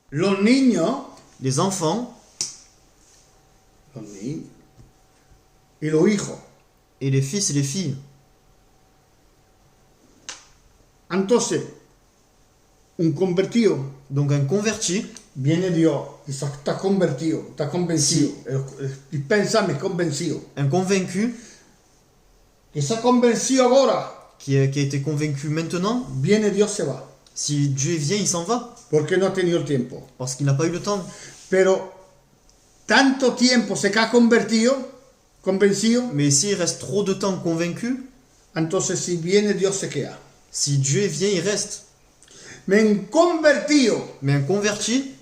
Los niños, les enfants y los hijos. et les fils et les filles. Entonces, un convertido Donc un converti, viene Dios y está convertido, está convencido. Y pensa, me convencido. un convaincu Que está convencido ahora, qui a été convaincu maintenant, viene Dios, se va. si Dieu vient, il s'en va, Porque no ha tenido el tiempo. parce qu'il n'a pas eu le temps. Pero tanto tiempo se que ha convencido, Mais s'il reste trop de temps convaincu, entonces si viene Dios se queda. si Dieu vient, il reste. Me han convertido, Mais un converti,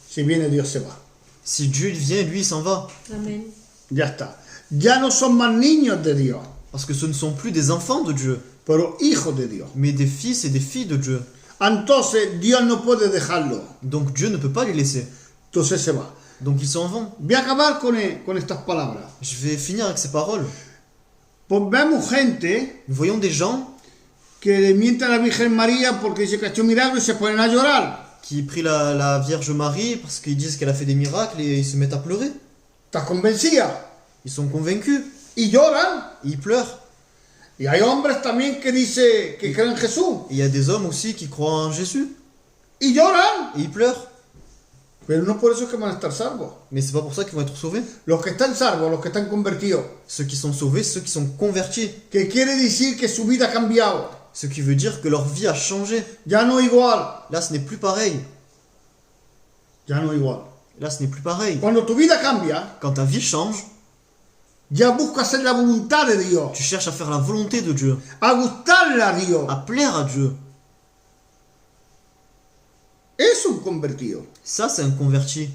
si viene Dios se va. si Dieu vient, lui, il s'en va. Amen. Ya está. Ya no son más niños de Dios, Parce que ce ne sont plus des enfants de Dieu, pero hijos de Dios. mais des fils et des filles de Dieu. Entonces Dios no puede dejarlo. Donc Dieu ne peut pas les laisser. Entonces se va. Donc ils s'en vont. Voy a acabar con estas palabras. Je vais finir avec ces paroles. Pues vemos gente Nous voyons des gens que mienten a la Virgen María porque dice que ha hecho un milagro y se ponen a llorar. qui prient la Vierge Marie parce qu'ils disent qu'elle a fait des miracles et ils se mettent à pleurer. Estás convencida. Ils sont convaincus. Y lloran. Ils pleurent. Y hay hombres también que dicen que creen en Jesús. Et il y a des hommes aussi qui croient en Jésus. Y lloran. Et ils pleurent. Pero no por eso es que van a estar salvos. Mais c'est pas pour ça qu'ils vont être sauvés. Los que están salvos, los que están convertidos. Ceux qui sont sauvés, ceux qui sont convertis. Que quiere decir que su vida ha cambiado. Ce qui veut dire que leur vie a changé. Ya no igual. Là, ce n'est plus pareil. Ya no igual. Là, ce n'est plus pareil. Cuando tu vida cambia, Quand ta vie change, ya buscas hacer la voluntad de Dios. tu cherches à faire la volonté de Dieu, A gustarle a Dios. à plaire à Dieu. Es un convertido. Ça, c'est un converti.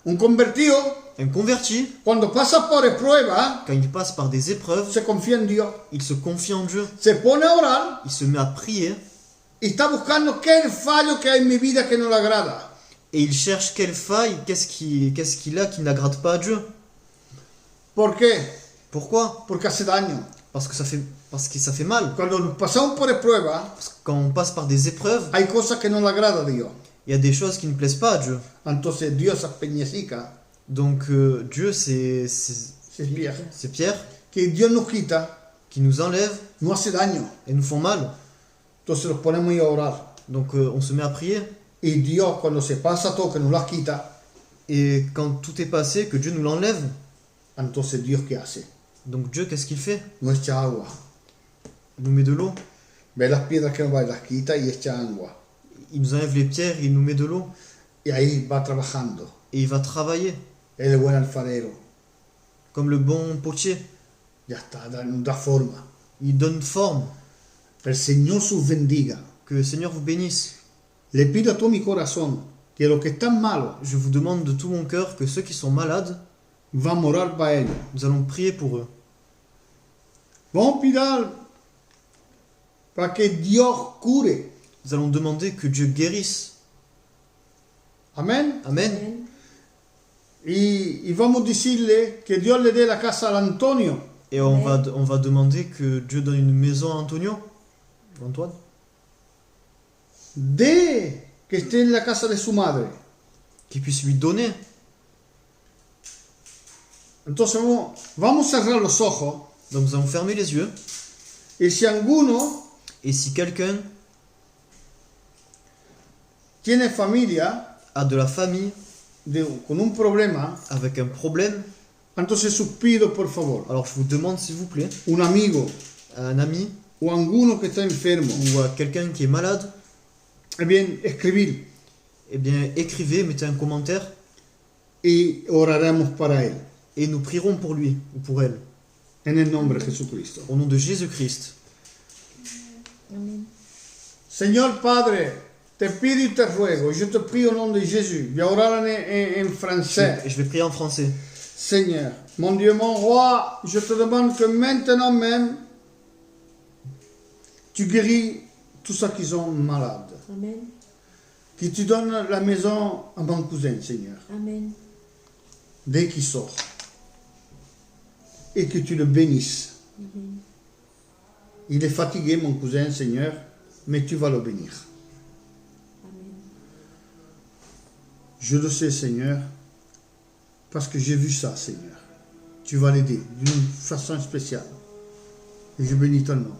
Un convertido, Un converti, cuando pasa por pruebas, quand il passe par des épreuves, se confía en Dios. il se confie en Dieu. Se pone a orar Il se met à prier y está buscando qué es el fallo que hay en mi vida que no le agrada. et il cherche quelle faille, qu'est-ce qu'il a qui n'aggrade pas à Dieu. ¿Por qué? Pourquoi? Porque hace daño. Parce que ça fait mal. Cuando nos pasamos por pruebas, Parce que quand on passe par des épreuves, hay cosas que no le agrada a Dios. il y a des choses qui ne plaisent pas à Dieu. Entonces Dios es peñecica, Donc Dieu, c'est c'est Pierre que Dios nos quita, qui nous enlève no hace daño. et nous font mal. Entonces nos ponemos a orar. Donc on se met à prier. Y Dios, cuando se pasa todo, que nos las quita, Et quand tout est passé, que Dieu nous l'enlève, entonces Dios, ¿qué hace? donc Dieu, qu'est-ce qu'il fait? Nos echa agua. Il nous met de l'eau. Ve las piedras que nos va y las quita y echa agua. Il nous enlève les pierres, il nous met de l'eau. Y ahí va trabajando. Et il va travailler, Él es buen alfarero. comme le bon potier. Ya está, nos da forma. Il donne forme. El Señor sus bendiga. Que le Seigneur vous bénisse. Le pido a todo mi corazón que los que están malos, Je vous demande de tout mon cœur que ceux qui sont malades, vamos a orar para ellos. nous allons prier pour eux. Vamos a pedir para que Dios cure. Nous allons demander que Dieu guérisse. Amén. Amen. Amen. Y vamos a decirle que Dios le dé la casa al Antonio. Et on va demander que Dieu donne une maison à Antonio. Antoine. Que esté en la casa de su madre. Qu'il puisse lui donner. Entonces vamos a cerrar los ojos. Donc nous allons fermer les yeux. Y si alguno Et si quelqu'un tiene familia a de la famille con un problema, avec un problème, entonces os pido por favor, alors je vous demande s'il vous plaît, un amigo à un ami o alguno que está enfermo, ou à quelqu'un qui est malade, eh bien, escribir eh bien écrivez, mettez un commentaire y oraremos para él. et nous prierons pour lui ou pour elle. En el nombre de Jesucristo. Au nom de Jésus-Christ. Amen. Señor Padre, te pido y te ruego, yo te pido en nombre de Jesús, voy a orar en francés. Et je vais prier en français. Seigneur, mon Dieu, mon roi, je te demande que maintenant même, tu guéris tous ceux qui sont malades. Amen. Que tu donnes la maison à mon cousin, Seigneur, Amen. dès qu'il sort. Et que tu le bénisses. Amen. Il est fatigué, mon cousin, Seigneur, mais tu vas le bénir. Amen. Je le sais, Seigneur, parce que j'ai vu ça, Seigneur. Tu vas l'aider d'une façon spéciale. Et je bénis ton nom.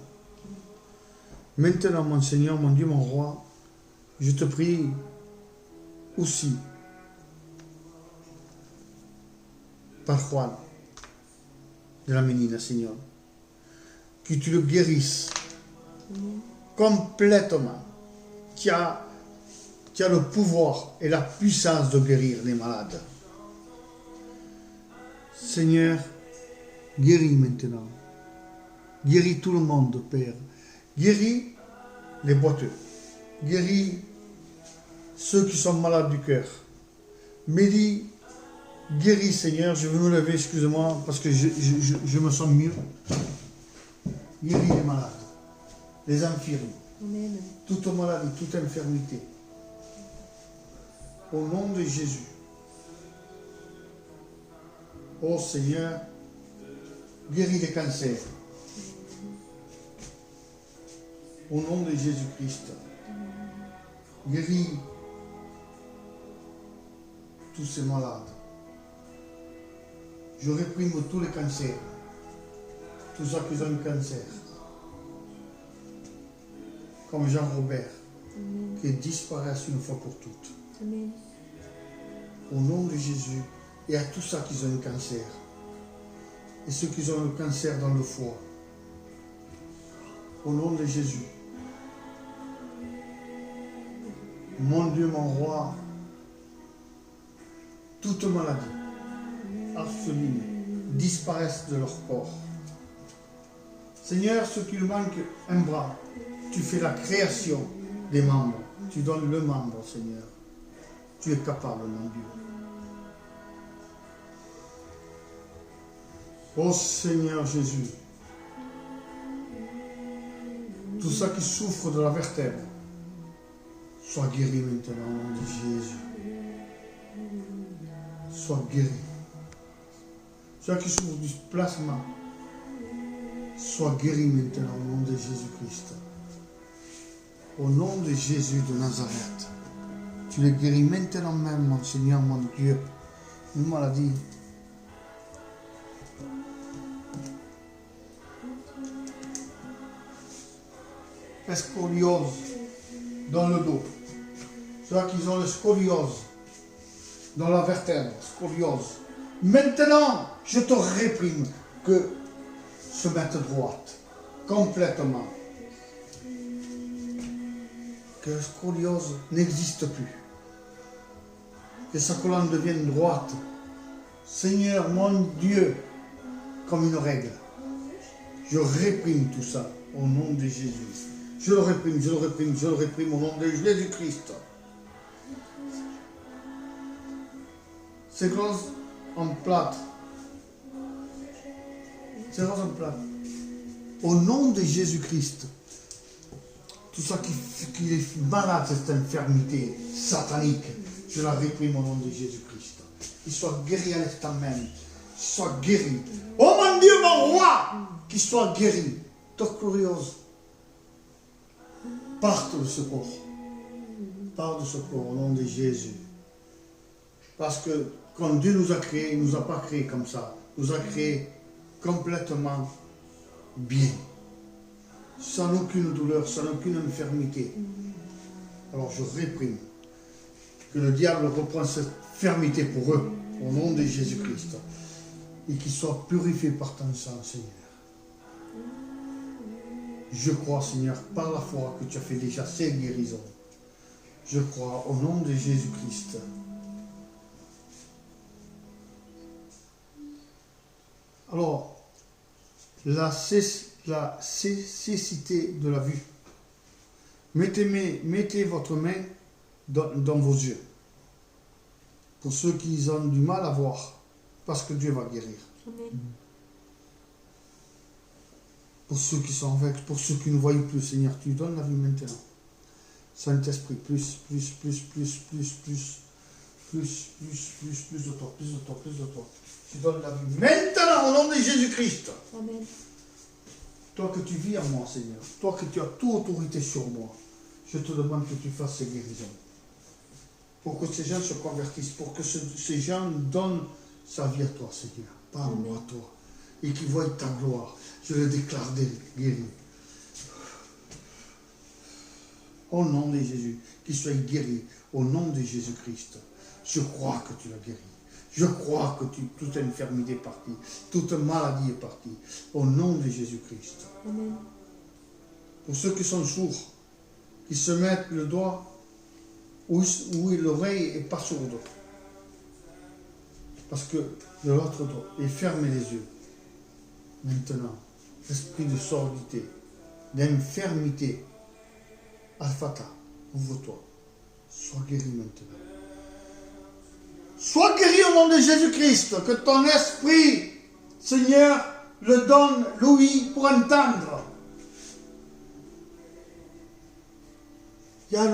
Maintenant, mon Seigneur, mon Dieu, mon roi, je te prie aussi par Juan de la Menina, Seigneur, que tu le guérisses complètement. Tu as le pouvoir et la puissance de guérir les malades. Seigneur, guéris maintenant. Guéris tout le monde, Père. Guéris les boiteux. Guéris ceux qui sont malades du cœur. Guéris, Seigneur, je vais me lever, excuse-moi, parce que je me sens mieux. Guéris les malades, les infirmes, Amen. toute maladie, toute infirmité. Au nom de Jésus. Oh Seigneur, guéris les cancers. Au nom de Jésus-Christ. Guéris tous ces malades. Je réprime tous les cancers. Tous ceux qui ont un cancer. Comme Jean-Robert. Amen. Qui disparaissent une fois pour toutes. Amen. Au nom de Jésus. Et à tous ceux qui ont un cancer. Et ceux qui ont le cancer dans le foie. Au nom de Jésus. Mon Dieu, mon roi, toute maladie, orpheline, disparaissent de leur corps. Seigneur, ceux qui lui manquent un bras, tu fais la création des membres. Tu donnes le membre, Seigneur. Tu es capable, mon Dieu. Oh Seigneur Jésus, tous ceux qui souffrent de la vertèbre, sois guéri maintenant au nom de Jésus. Sois guéri. Ceux qui souffrent du plasma, sois guéri maintenant au nom de Jésus-Christ. Au nom de Jésus de Nazareth. Tu les guéris maintenant même, mon Seigneur, mon Dieu. Une maladie. Scoliose dans le dos. Ceux qui ont le scoliose dans la vertèbre, scoliose. Maintenant, je te réprime que se mette droite, complètement. Que la scoliose n'existe plus. Que sa colonne devienne droite. Seigneur, mon Dieu, comme une règle. Je réprime tout ça au nom de Jésus. Je le réprime, je le réprime, je le réprime au nom de Jésus-Christ. C'est rose en plâtre. C'est rose en plâtre. Au nom de Jésus-Christ, tout ça qui est malade, cette infirmité satanique, je la réprime au nom de Jésus-Christ. Qu'il soit guéri à l'instant même. Qu'il soit guéri. Oh mon Dieu, mon roi, qu'il soit guéri. Torcuriose. Parte de ce corps. Parte de ce corps au nom de Jésus. Parce que quand Dieu nous a créés, il ne nous a pas créés comme ça. Il nous a créés complètement bien. Sans aucune douleur, sans aucune infirmité. Alors je réprime. Que le diable reprenne cette fermeté pour eux. Au nom de Jésus-Christ. Et qu'ils soient purifiés par ton sang, Seigneur. Je crois, Seigneur, par la foi que tu as fait déjà ces guérisons. Je crois au nom de Jésus-Christ. Alors, la cécité de la vue. Mettez votre main dans vos yeux. Pour ceux qui ont du mal à voir, parce que Dieu va guérir. Amen. Pour ceux qui sont aveugles, pour ceux qui ne voient plus, Seigneur, tu donnes la vie maintenant. Saint-Esprit, plus de toi, plus de toi. Tu donnes la vie maintenant au nom de Jésus-Christ. Amen. Toi que tu vis en moi, Seigneur, toi que tu as toute autorité sur moi, je te demande que tu fasses ces guérisons. pour que ces gens se convertissent, pour que ces gens donnent sa vie à toi, Seigneur, pas à moi, à toi, et qu'ils voient ta gloire. Je le déclare guéri. Au nom de Jésus, qu'il soit guéri, au nom de Jésus-Christ. Je crois que tu l'as guéri. Je crois que toute infirmité est partie, toute maladie est partie, au nom de Jésus-Christ. Amen. Pour ceux qui sont sourds, qui se mettent le doigt où l'oreille n'est pas sourde, parce que de l'autre doigt, et fermez les yeux. Maintenant, esprit de sordité, d'infirmité, Alphata, ouvre-toi, sois guéri maintenant. Sois guéri au nom de Jésus-Christ, que ton esprit, Seigneur, le donne, l'ouïe, pour entendre. Il y a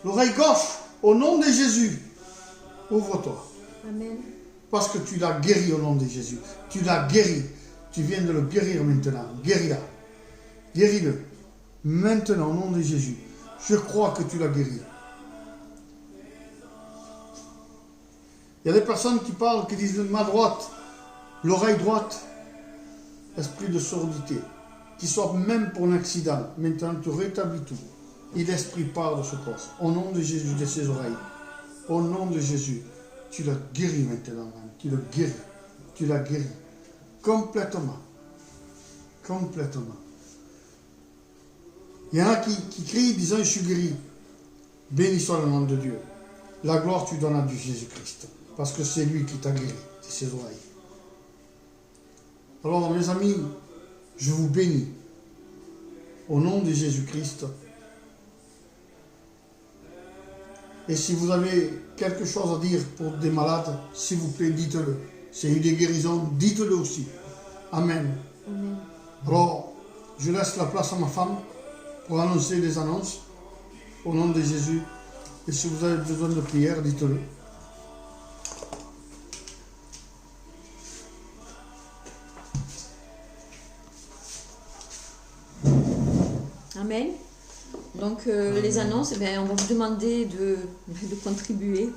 l'oreille gauche, au nom de Jésus, ouvre-toi. Amen. Parce que tu l'as guéri au nom de Jésus. Tu l'as guéri. Tu viens de le guérir maintenant. Guéris-la. Guéris-le. Maintenant, au nom de Jésus. Je crois que tu l'as guéri. Il y a des personnes qui parlent, qui disent ma droite, l'oreille droite, esprit de sordité, qui soit même pour un accident. Maintenant, tu rétablis tout. Et l'esprit part de ce corps. Au nom de Jésus, de ses oreilles. Au nom de Jésus, tu l'as guéri maintenant. Tu l'as guéri. Tu l'as guéri. Complètement. Complètement. Il y en a qui crient disant je suis guéri. Béni soit le nom de Dieu. La gloire tu donnes à Dieu Jésus-Christ. Parce que c'est lui qui t'a guéri. C'est ses oreilles. Alors mes amis, je vous bénis. Au nom de Jésus-Christ. Et si vous avez quelque chose à dire pour des malades, s'il vous plaît, dites-le. C'est une des guérisons, dites-le aussi. Amen. Amen. Alors, je laisse la place à ma femme pour annoncer les annonces au nom de Jésus. Et si vous avez besoin de prière, dites-le. Amen. Donc les annonces, eh bien, on va vous demander de contribuer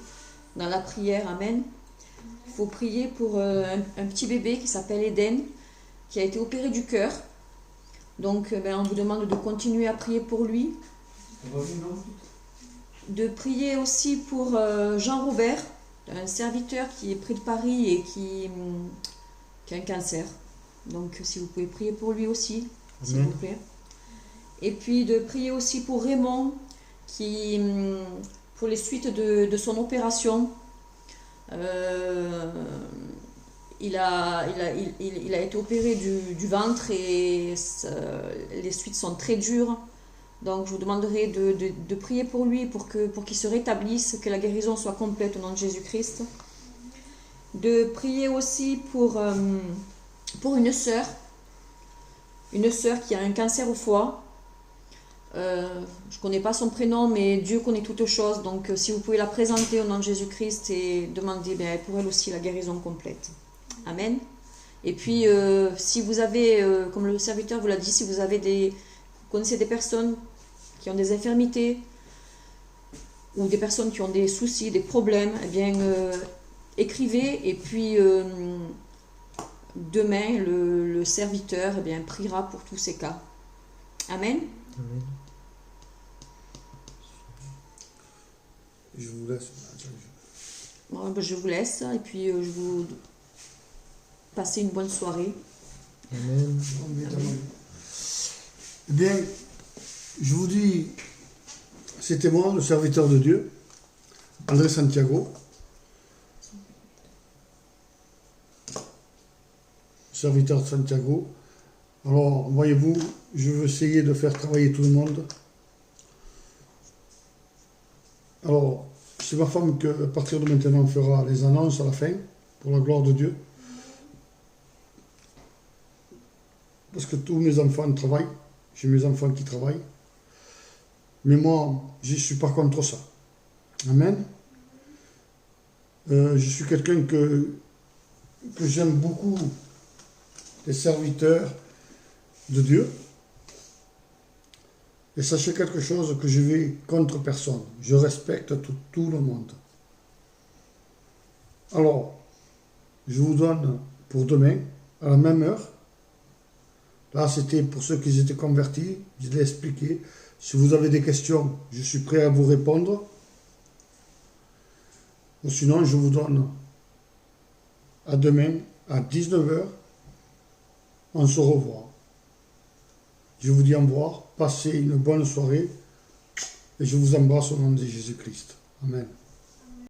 dans la prière. Amen. Il faut prier pour un petit bébé qui s'appelle Eden, qui a été opéré du cœur. Donc on vous demande de continuer à prier pour lui. De prier aussi pour Jean-Robert, un serviteur qui est près de Paris et qui a un cancer. Donc si vous pouvez prier pour lui aussi, s'il vous plaît. Et puis de prier aussi pour Raymond, pour les suites de son opération. Il a été opéré du ventre et les suites sont très dures. Donc je vous demanderai de prier pour lui, pour qu'il se rétablisse, que la guérison soit complète au nom de Jésus-Christ. De prier aussi pour une sœur qui a un cancer au foie. Je ne connais pas son prénom, mais Dieu connaît toutes choses. Donc si vous pouvez la présenter au nom de Jésus-Christ et demander pour elle aussi la guérison complète. Amen. Et puis si vous avez, comme le serviteur vous l'a dit, si vous connaissez des personnes qui ont des infirmités ou des personnes qui ont des soucis, des problèmes, eh bien écrivez et puis demain le serviteur priera pour tous ces cas. Amen. Amen. Je vous laisse. Bon, je vous laisse et puis je vous passez une bonne soirée. Amen. Eh bien, je vous dis, c'était moi, le serviteur de Dieu, André Santiago, serviteur de Santiago. Alors, voyez-vous, je veux essayer de faire travailler tout le monde. Alors, c'est ma femme qui, à partir de maintenant, fera les annonces à la fin, pour la gloire de Dieu. Parce que tous mes enfants travaillent, j'ai mes enfants qui travaillent. Mais moi, je ne suis pas contre ça. Amen. Je suis quelqu'un que j'aime beaucoup, les serviteurs de Dieu. Et sachez quelque chose, que je vais contre personne. Je respecte tout le monde. Alors, je vous donne pour demain, à la même heure. Là, c'était pour ceux qui étaient convertis. Je l'ai expliqué. Si vous avez des questions, je suis prêt à vous répondre. Ou sinon, je vous donne à demain, à 19 h. On se revoit. Je vous dis au revoir. Passez une bonne soirée. Et je vous embrasse au nom de Jésus-Christ. Amen.